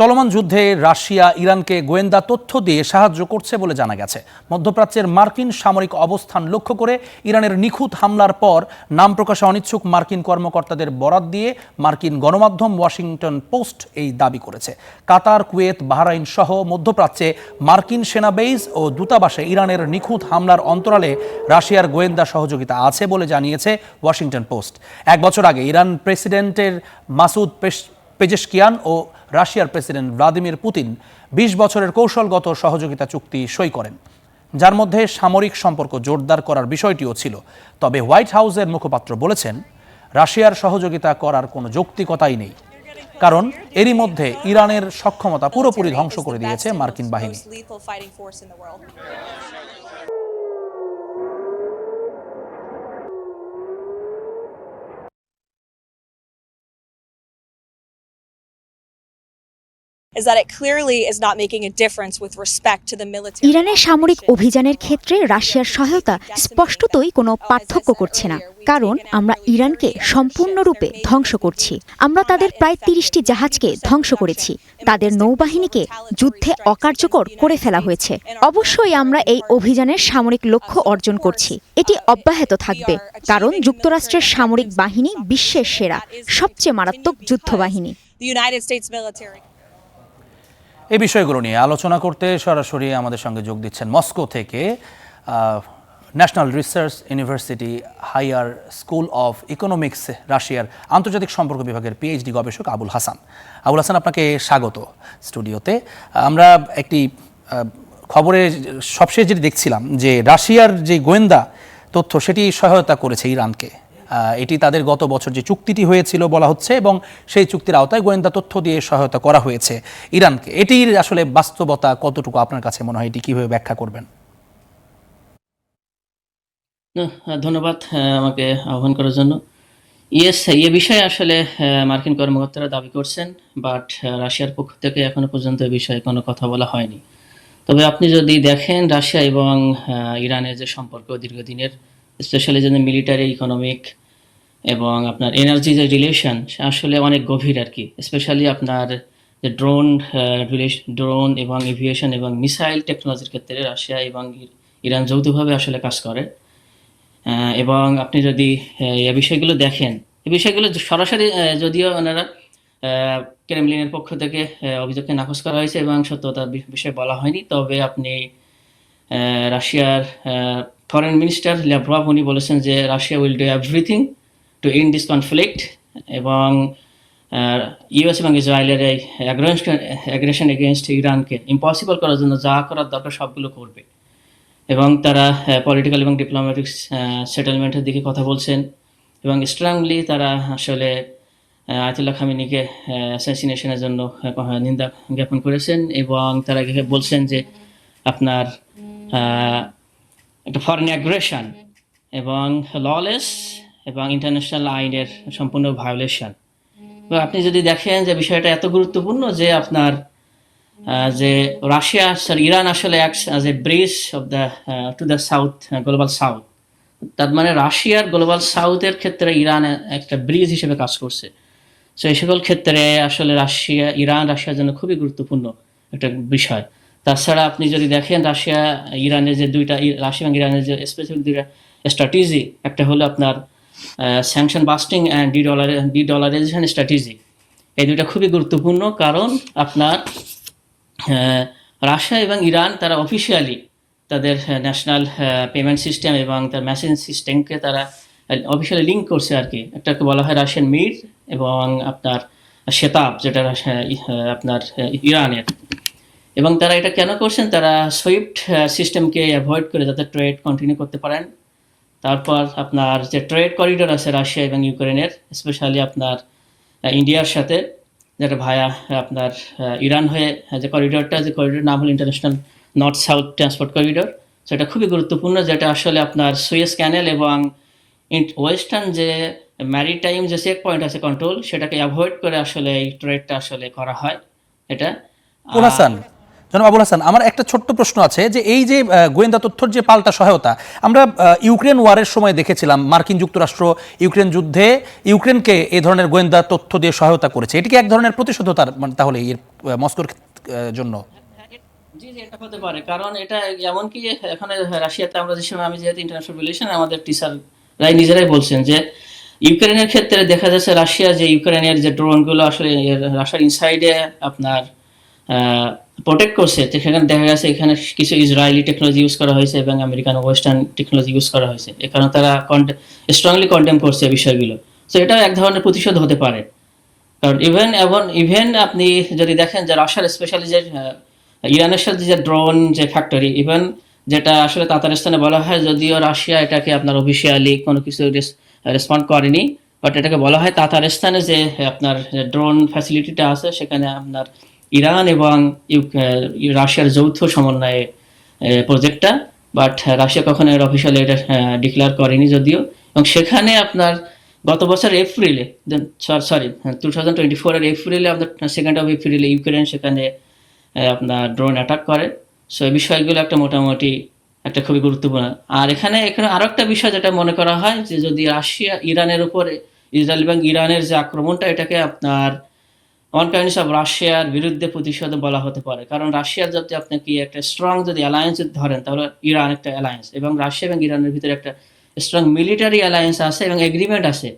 চলমান যুদ্ধে রাশিয়া ইরানকে গোয়েন্দা তথ্য দিয়ে সাহায্য করছে বলে জানা গেছে। মধ্যপ্রাচ্যের মার্কিন সামরিক অবস্থান লক্ষ্য করে ইরানের নিখুঁত হামলার পর নাম প্রকাশে অনিচ্ছুক মার্কিন কর্মকর্তাদের বরাত দিয়ে মার্কিন গণমাধ্যম ওয়াশিংটন পোস্ট এই দাবি করেছে। কাতার, কুয়েত, বাহরাইন সহ মধ্যপ্রাচ্যে মার্কিন সেনা বেস ও দূতাবাসে ইরানের নিখুঁত হামলার অন্তরালে রাশিয়ার গোয়েন্দা সহযোগিতা আছে বলে জানিয়েছে ওয়াশিংটন পোস্ট। এক বছর আগে ইরান প্রেসিডেন্টের মাসুদ পেজেশকিয়ান ও রাশিয়ার প্রেসিডেন্ট ভ্লাদিমির পুতিন ২০ বছরের কৌশলগত সহযোগিতা চুক্তি সই করেন, যার মধ্যে সামরিক সম্পর্ক জোরদার করার বিষয়টিও ছিল। তবে হোয়াইট হাউসের মুখপাত্র বলেছেন, রাশিয়ার সহযোগিতা করার কোনো যৌক্তিকতাই নেই, কারণ এরই মধ্যে ইরানের সক্ষমতা পুরোপুরি ধ্বংস করে দিয়েছে মার্কিন বাহিনী। ইরানের সামরিক অভিযানের ক্ষেত্রে রাশিয়ার সহায়তা স্পষ্টতই কোনো পার্থক্য করছে না, কারণ আমরা ইরানকে সম্পূর্ণরূপে ধ্বংস করছি। আমরা তাদের প্রায় ৩০টি জাহাজকে ধ্বংস করেছি, তাদের নৌবাহিনীকে যুদ্ধে অকার্যকর করে ফেলা হয়েছে। অবশ্যই আমরা এই অভিযানের সামরিক লক্ষ্য অর্জন করছি, এটি অব্যাহত থাকবে, কারণ যুক্তরাষ্ট্রের সামরিক বাহিনী বিশ্বের সেরা, সবচেয়ে মারাত্মক যুদ্ধবাহিনী। এই বিষয়গুলো নিয়ে আলোচনা করতে সরাসরি আমাদের সঙ্গে যোগ দিচ্ছেন মস্কো থেকে national research university higher school of economics রাশিয়ার আন্তর্জাতিক সম্পর্ক বিভাগের পিএইচডি গবেষক আবুল হাসান। আবুল হাসান, আপনাকে স্বাগত স্টুডিওতে। আমরা একটি খবরে সবশেষ যেটি দেখছিলাম যে রাশিয়ার যে গোয়েন্দা তথ্য সেটি সহায়তা করেছে ইরানকে। এটি তাদের গত বছর যে চুক্তিটি হয়েছিল বলা হচ্ছে, এবং সেই চুক্তির আওতায় গোয়েন্দা তথ্য দিয়ে সহায়তা করা হয়েছে ইরানকে। এটির আসলে বাস্তবতা কতটুকু আপনার কাছে মনে হয়, এটি কিভাবে ব্যাখ্যা করবেন? ধন্যবাদ আমাকে আহ্বান করার জন্য। এ বিষয়ে আসলে মার্কিন কর্মকর্তারা দাবি করছেন, বাট রাশিয়ার পক্ষ থেকে এখনো পর্যন্ত এ বিষয়ে কোনো কথা বলা হয়নি। তবে আপনি যদি দেখেন রাশিয়া এবং ইরানের যে সম্পর্ক দীর্ঘদিনের, স্পেশালি যে মিলিটারি, ইকোনমিক এবং আপনার এনার্জি যে রিলেশন, আসলে অনেক গভীর আর কি। স্পেশালি আপনার যে ড্রোন এবং এভিয়েশন এবং মিসাইল টেকনোলজির ক্ষেত্রে রাশিয়া এবং ইরান যৌথভাবে আসলে কাজ করে। এবং আপনি যদি এই বিষয়গুলো দেখেন, এই বিষয়গুলো সরাসরি যদিও ওনারা ক্রেমলিনের পক্ষ থেকে অভিযোগকে নাকচ করা হয়েছে এবং সত্যতার বিষয়ে বলা হয়নি, তবে আপনি রাশিয়ার ফরেন মিনিস্টার ল্যাভরভ উনি বলেছেন যে Russia will do everything to end this conflict, এবং ইউএস এবং ইসরায়েলের এই অ্যাগ্রেশন এগেনস্ট ইরানকে ইম্পসিবল করার জন্য যা করার দরকার সবগুলো করবে। এবং তারা পলিটিক্যাল এবং ডিপ্লোম্যাটিক সেটেলমেন্টের দিকে কথা বলছেন, এবং স্ট্রংলি তারা আসলে আয়াতুল্লাহ খামেনিকে অ্যাসাসিনেশনের জন্য নিন্দা জ্ঞাপন করেছেন, এবং তারা বলছেন যে আপনার একটা ফরেন অ্যাগ্রেশন এবং ললেস এবং ইন্টারন্যাশনাল আইনের সম্পূর্ণ ভায়োলেশন। আপনি যদি দেখেন যে বিষয়টা এত গুরুত্বপূর্ণ যে আপনার যে রাশিয়া ইরান আসলে acts as a bridge of the to the south, global south. তার মানে রাশিয়ার গ্লোবাল সাউথের ক্ষেত্রে ইরান একটা ব্রিজ হিসেবে কাজ করছে। সো এই সকল ক্ষেত্রে আসলে রাশিয়ার জন্য খুবই গুরুত্বপূর্ণ একটা বিষয়। তাছাড়া আপনি যদি দেখেন ইরানের যে রাশিয়া এবং ইরানের যে স্পেসিফিক দুইটা স্ট্র্যাটেজি, একটা হলো আপনার sanction busting and dollarisation strategy. এই দুইটা খুবই গুরুত্বপূর্ণ, কারণ আপনার রাশিয়া এবং ইরান তারা অফিসিয়ালি তাদের ন্যাশনাল পেমেন্ট সিস্টেম এবং তার মেসেজিং সিস্টেমকে তারা অফিসিয়ালি লিঙ্ক করছে আর কি। একটাকে বলা হয় রাশিয়ান মির এবং আপনার শেতাব, যেটা আপনার ইরানের। এবং তারা এটা কেন করছেন? তারা সুইফট সিস্টেমকে অ্যাভয়েড করে যাতে ট্রেড কন্টিনিউ করতে পারেন। তারপর আপনার যে ট্রেড করিডোর আছে রাশিয়া এবং ইউক্রেনের, স্পেশালি আপনার ইন্ডিয়ার সাথে, যেটা ভায়া আপনার ইরান হয়ে যে করিডোর নাম হলো international north south transport corridor. সেটা খুবই গুরুত্বপূর্ণ, যেটা আসলে আপনার সুয়েজ ক্যানেল এবং ওয়েস্টার্ন যে ম্যারিটাইম যে চেক পয়েন্ট আছে কন্ট্রোল, সেটাকে অ্যাভয়েড করে আসলে এই ট্রেডটা আসলে করা হয়। এটা জনাব আবুল হাসান, আমার একটা ছোট্ট প্রশ্ন আছে যে এই যে গোয়েন্দা তথ্যের যে পাল্টা সহায়তা, আমরা ইউক্রেন ওয়ারের সময় দেখেছিলাম মার্কিন যুক্তরাষ্ট্র ইউক্রেন যুদ্ধে ইউক্রেনকে এই ধরনের গোয়েন্দা তথ্য দিয়ে সহায়তা করেছে। এটি কি এক ধরনের প্রতিশোধতার তাহলে এর মস্কোর জন্য? জি জি, এটা হতে পারে, কারণ এটা এমনকি এখানে রাশিয়াতে আমরা যে সময় আমি যেহেতু ইন্টারন্যাশনাল রিলেশন, আমাদের টিচাররাই নিজেরাই বলছেন যে ইউক্রেনের ক্ষেত্রে দেখা যাচ্ছে রাশিয়া যে ইউক্রেনের যে ড্রোনগুলো আসলে রাশিয়ার ইনসাইডে আপনার প্রোটেক্ট করছে, তো সেখানে দেখা গেছে এখানে কিছু ইসরায়েলি টেকনোলজি ইউজ করা হয়েছে এবং আমেরিকান ওয়েস্টার্ন টেকনোলজি ইউজ করা হয়েছে। এ কারণে তারা স্ট্রংলি কন্ডেম করছে বিষয়গুলো। তো এটা এক ধরনের প্রতিশোধ হতে পারে, কারণ ইভেন আপনি যদি দেখেন যে রাশিয়ার স্পেশালি যে ইরানের সাথে যে ড্রোন যে ফ্যাক্টরি, ইভেন যেটা আসলে তাতারস্তানে বলা হয়, যদিও রাশিয়া এটাকে আপনার অফিসিয়ালি কোনো কিছু রেসপন্ড করেনি, বাট এটাকে বলা হয় তাতারস্তানে যে আপনার ড্রোন ফ্যাসিলিটিটা আছে, সেখানে আপনার ইরান এবং রাশিয়ার যৌথ সমন্বয়ে প্রজেক্টটা, বাট রাশিয়া কখনো এর অফিসিয়ালি এটা ডিক্লেয়ার করেনি যদিও। এবং সেখানে আপনার গত বছর এপ্রিলে, 2024 এপ্রিলে, আপনার 2nd of এপ্রিলে ইউক্রেন সেখানে আপনার ড্রোন অ্যাটাক করে। সো এই বিষয়গুলো একটা মোটামুটি একটা খুবই গুরুত্বপূর্ণ। আর এখানে আরো একটা বিষয় যেটা মনে করা হয় যে যদি রাশিয়া ইরানের উপরে, ইসরায়েল এবং ইরানের যে আক্রমণটা, এটাকে আপনার ওয়ান কাইন্ডস অফ রাশিয়ার বিরুদ্ধে প্রতিশোধ বলা হতে পারে। কারণ রাশিয়ার যদি আপনি কি একটা স্ট্রং যদি অ্যালায়েন্স ধরেন, তাহলে ইরান একটা অ্যালায়েন্স, এবং রাশিয়া এবং ইরানের ভিতরে একটা স্ট্রং মিলিটারি অ্যালায়েন্স আছে এবং এগ্রিমেন্ট আছে।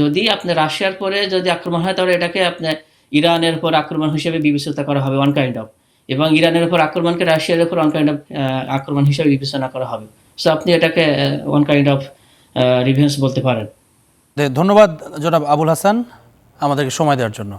যদি আপনি রাশিয়ার পরে যদি আক্রমণ হয়, তাহলে এটাকে আপনার ইরানের উপর আক্রমণ হিসেবে বিবেচনা করা হবে ওয়ান কাইন্ড অফ, এবং ইরানের উপর আক্রমণকে রাশিয়ার উপর ওয়ান কাইন্ড অফ আক্রমণ হিসেবে বিবেচনা করা হবে। সো আপনি এটাকে ওয়ান কাইন্ড অফ রিভেঞ্জ বলতে পারেন। ধন্যবাদ জনাব আবুল হাসান আমাদেরকে সময় দেওয়ার জন্য।